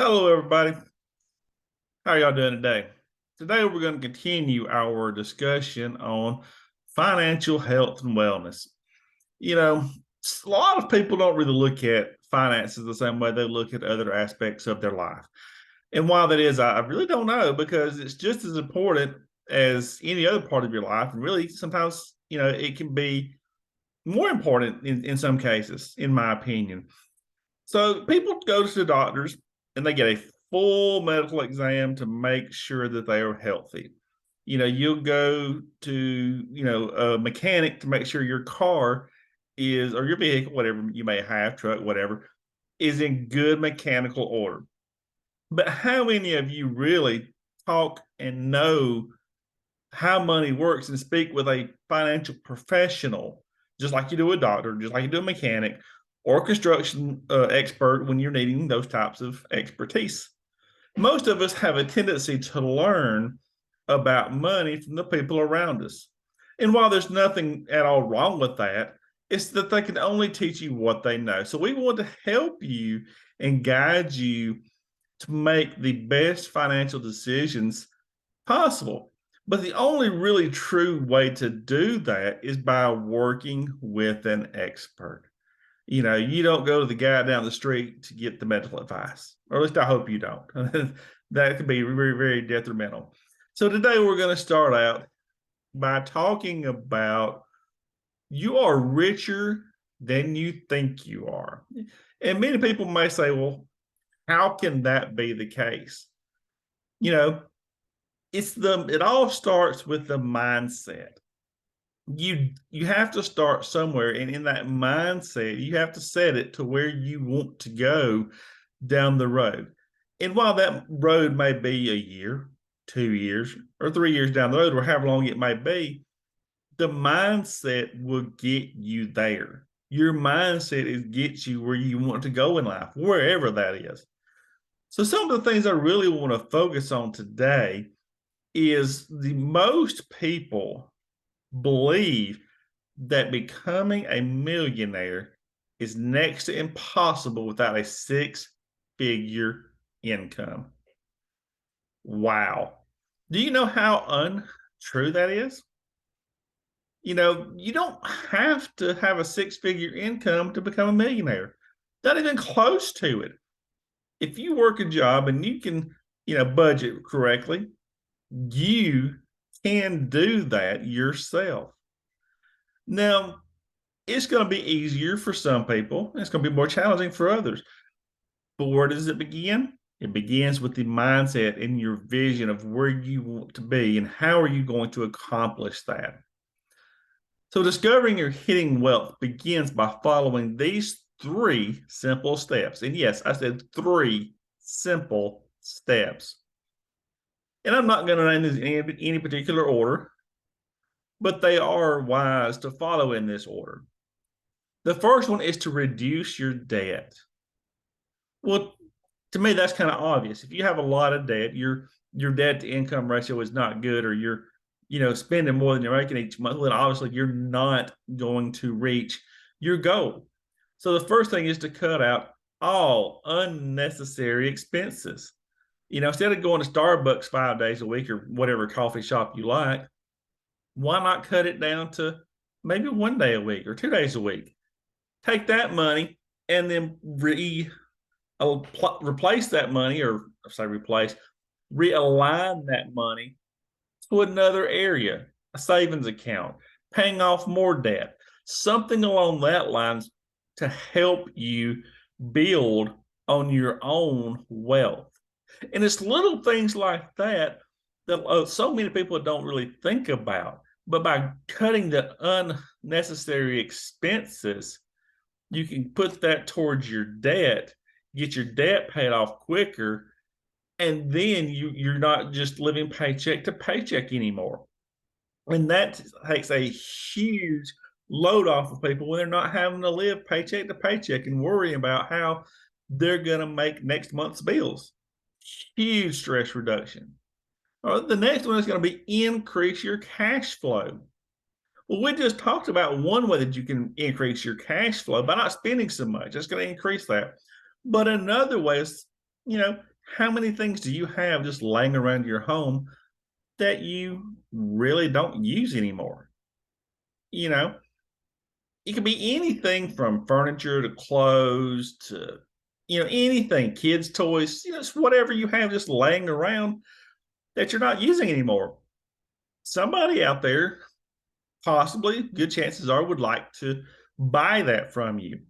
Hello, everybody. How are y'all doing today? Today, we're going to continue our discussion on financial health and wellness. You know, a lot of people don't really look at finances the same way they look at other aspects of their life. And why that is, I really don't know because it's just as important as any other part of your life. And really, sometimes, it can be more important in some cases, in my opinion. So people go to the doctors and they get a full medical exam to make sure that they are healthy. You'll go to, a mechanic to make sure your car is, or your vehicle, whatever you may have, truck, whatever, is in good mechanical order. But how many of you really talk and know how money works and speak with a financial professional, just like you do a doctor, just like you do a mechanic or a construction expert when you're needing those types of expertise? Most of us have a tendency to learn about money from the people around us. And while there's nothing at all wrong with that, it's that they can only teach you what they know. So we want to help you and guide you to make the best financial decisions possible. But the only really true way to do that is by working with an expert. You don't go to the guy down the street to get the medical advice, or at least I hope you don't. That could be very, very detrimental. So today we're going to start out by talking about you are richer than you think you are. And many people may say, well, how can that be the case? You know, it all starts with the mindset. You have to start somewhere, and in that mindset you have to set it to where you want to go down the road. And while that road may be a year, 2 years, or 3 years down the road, or however long it may be, the mindset will get you there. Your mindset is gets you where you want to go in life, wherever that is. So some of the things I really want to focus on today is the most people believe that becoming a millionaire is next to impossible without a six-figure income. Wow. Do you know how untrue that is? You don't have to have a six-figure income to become a millionaire. Not even close to it. If you work a job and you can, budget correctly, you can do that yourself. Now, it's going to be easier for some people. It's going to be more challenging for others. But where does it begin? It begins with the mindset and your vision of where you want to be and how are you going to accomplish that. So discovering your hitting wealth begins by following these three simple steps. And yes, I said three simple steps. And I'm not going to name these in any particular order, but they are wise to follow in this order. The first one is to reduce your debt. Well, to me, that's kind of obvious. If you have a lot of debt, your debt to income ratio is not good, or you're, spending more than you're making each month, then obviously you're not going to reach your goal. So the first thing is to cut out all unnecessary expenses. Instead of going to Starbucks 5 days a week or whatever coffee shop you like, why not cut it down to maybe 1 day a week or 2 days a week? Take that money and then replace that money, or say replace, realign that money to another area, a savings account, paying off more debt, something along that lines to help you build on your own wealth. And it's little things like that that so many people don't really think about. But by cutting the unnecessary expenses, you can put that towards your debt, get your debt paid off quicker, and then you're not just living paycheck to paycheck anymore. And that takes a huge load off of people when they're not having to live paycheck to paycheck and worry about how they're going to make next month's bills. Huge stress reduction. All right, the next one is going to be increase your cash flow. Well, we just talked about one way that you can increase your cash flow by not spending so much. It's going to increase that. But another way is, How many things do you have just laying around your home that you really don't use anymore? You know, it could be anything from furniture to clothes to, anything, kids' toys, it's whatever you have just laying around that you're not using anymore. Somebody out there, possibly, good chances are, would like to buy that from you.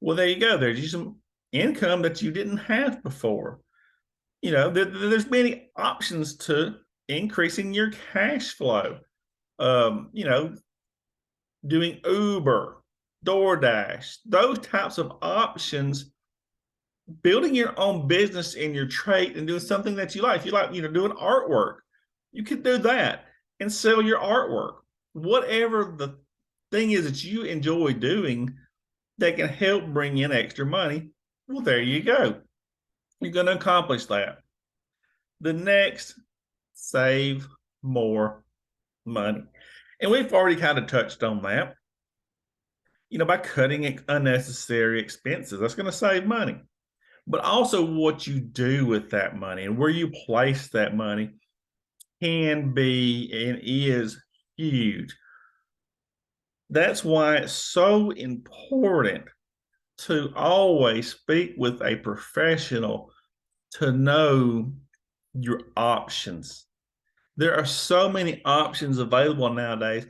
Well, there you go. There's some income that you didn't have before. There's many options to increasing your cash flow. Um, you know, Doing Uber, DoorDash, those types of options, building your own business in your trade and doing something that you like. If you like, doing artwork, you can do that and sell your artwork. Whatever the thing is that you enjoy doing that can help bring in extra money, well, there you go. You're going to accomplish that. The next, save more money. And we've already kind of touched on that. By cutting unnecessary expenses, that's going to save money. But also what you do with that money and where you place that money can be and is huge. That's why it's so important to always speak with a professional to know your options. There are so many options available nowadays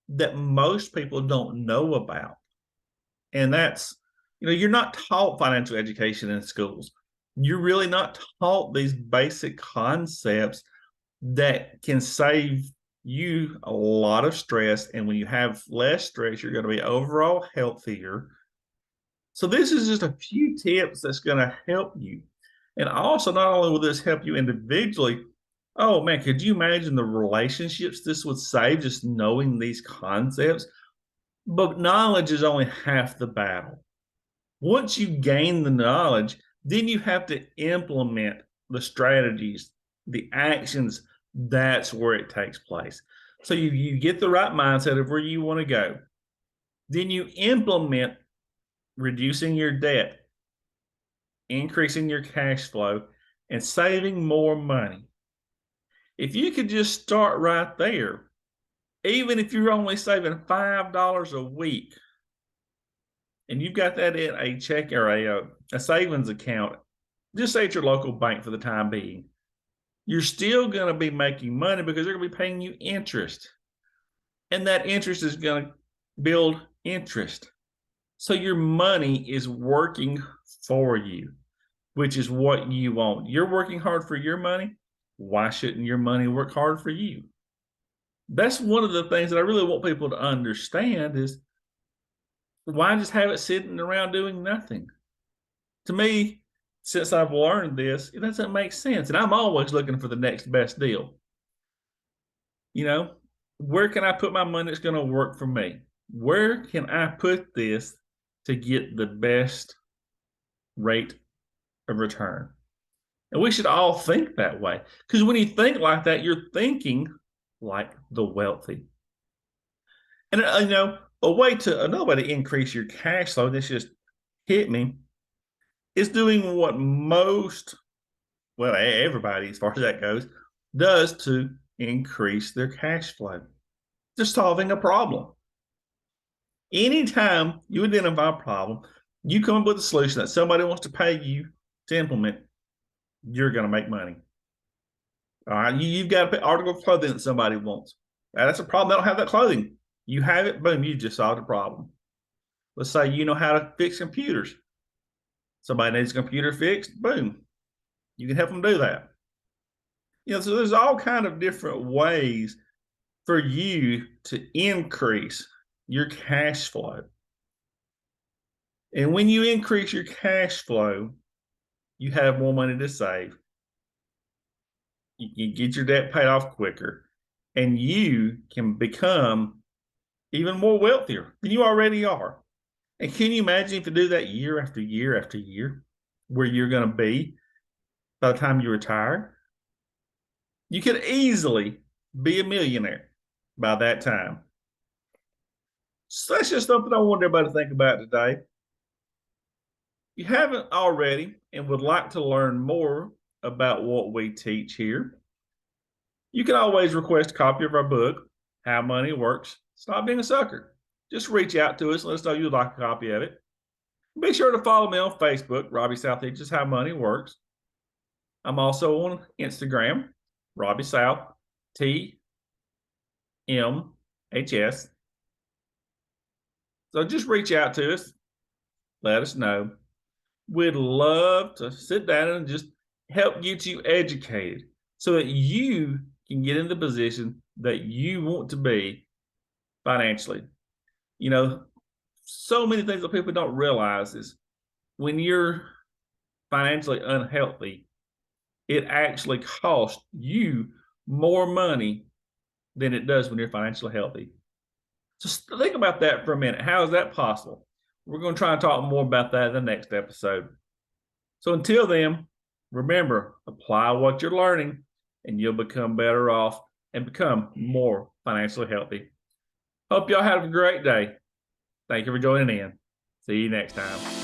that most people don't know about. And that's, you're not taught financial education in schools. You're really not taught these basic concepts that can save you a lot of stress. And when you have less stress, you're going to be overall healthier. So this is just a few tips that's going to help you. And also, not only will this help you individually, oh man, could you imagine the relationships this would save just knowing these concepts? But knowledge is only half the battle. Once you gain the knowledge, then you have to implement the strategies, the actions. That's where it takes place. So you get the right mindset of where you want to go. Then you implement reducing your debt, increasing your cash flow, and saving more money. If you could just start right there, even if you're only saving $5 a week, and you've got that in a check or a savings account, just say at your local bank for the time being, you're still going to be making money because they're going to be paying you interest. And that interest is going to build interest. So your money is working for you, which is what you want. You're working hard for your money. Why shouldn't your money work hard for you? That's one of the things that I really want people to understand is why just have it sitting around doing nothing? To me, since I've learned this, it doesn't make sense. And I'm always looking for the next best deal. Where can I put my money that's going to work for me? Where can I put this to get the best rate of return? And we should all think that way. Because when you think like that, you're thinking like the wealthy. And, another way to increase your cash flow, this just hit me, is doing what everybody, as far as that goes, does to increase their cash flow. Just solving a problem. Anytime you identify a problem, you come up with a solution that somebody wants to pay you to implement, you're going to make money. All right, you've got an article of clothing that somebody wants. That's a problem. They don't have that clothing. You have it, boom, you just solved a problem. Let's say you know how to fix computers. Somebody needs a computer fixed, boom, you can help them do that. So there's all kind of different ways for you to increase your cash flow. And when you increase your cash flow, you have more money to save. You get your debt paid off quicker, and you can become even more wealthier than you already are. And can you imagine if you do that year after year after year, where you're going to be by the time you retire? You could easily be a millionaire by that time. So that's just something I want everybody to think about today. If you haven't already and would like to learn more about what we teach here, you can always request a copy of our book, How Money Works. Stop being a sucker. Just reach out to us and let us know you'd like a copy of it. Be sure to follow me on Facebook, Robbie South Teaches How Money Works. I'm also on Instagram, Robbie South TMHS. So just reach out to us, let us know. We'd love to sit down and just help get you educated so that you can get in the position that you want to be financially. You know, so many things that people don't realize is when you're financially unhealthy, it actually costs you more money than it does when you're financially healthy. Just think about that for a minute. How is that possible? We're going to try and talk more about that in the next episode. So until then, remember, apply what you're learning and you'll become better off and become more financially healthy. Hope y'all have a great day. Thank you for joining in. See you next time.